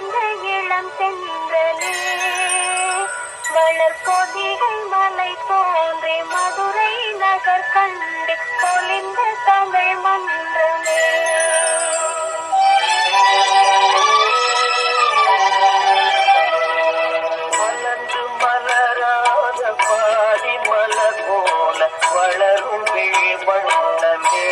நடந்த இளம் தென்றலே வளர்பொதிகை மலை தோன்றி மதுரை நகர் கண்டு பொலிந்த தமிழ் மன்றமே. மலர்ந்து மலராத பாடி மலர் போல வளரும் விழி வண்ணமே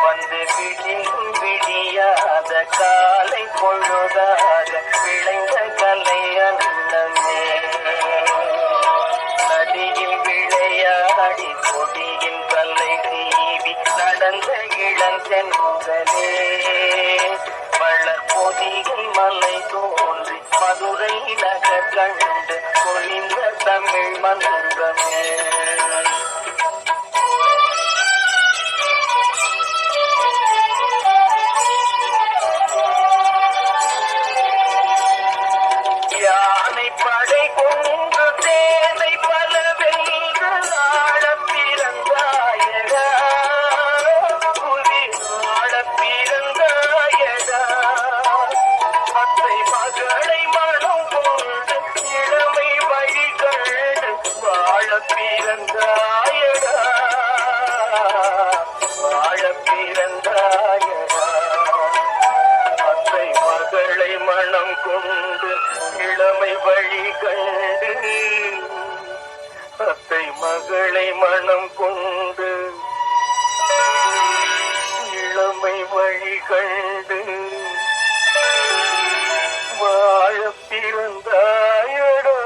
வந்து விடியும் விடியாத காலை பொழுதாக விளைந்த கலை அன்னமே. நதியில் விளையாடி கொடியின் கல்லை தீவி நடந்த இளஞ்சென்றலே வளர்பொதிகை மலை தோன்றி மதுரை நகர் கண்டு பொலிந்த தமிழ் மன்றமே. யானை படை கொண்டு தேனை பல வென்று ஆள பிறந்தாயடா புதி ஆள பிறந்தாயடா அத்தை மகளை மனம் கொண்டு இளமை வழி கண்டு வாழ பிறந்தாயடா வாழ பிறந்தாயடா அத்தை மகளை மனம் கொண்டு இளமை வழி கண்டு அத்தை மகளை மனம் கொண்டு இளமை வழி கண்டு வாழ பிறந்தாயடா.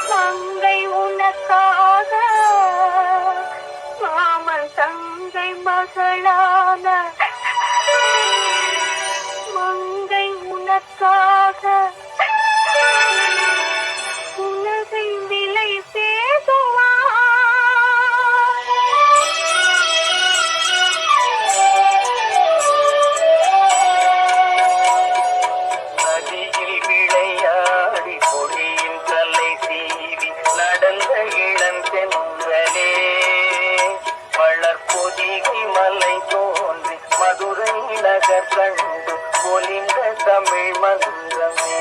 மங்கை உனக்காக மாமன் தங்கை மகளான மங்கை உனக்காக உலகை விலை பேசுவார். நதியில் விளையாடி பொழியின் தலை தீவி நடந்த இளம் தென்றலே வளர்பொதிகை மலை தோன்றி மதுரை நகர் கண்டு பொலிந்த தமிழ் மன்றமே.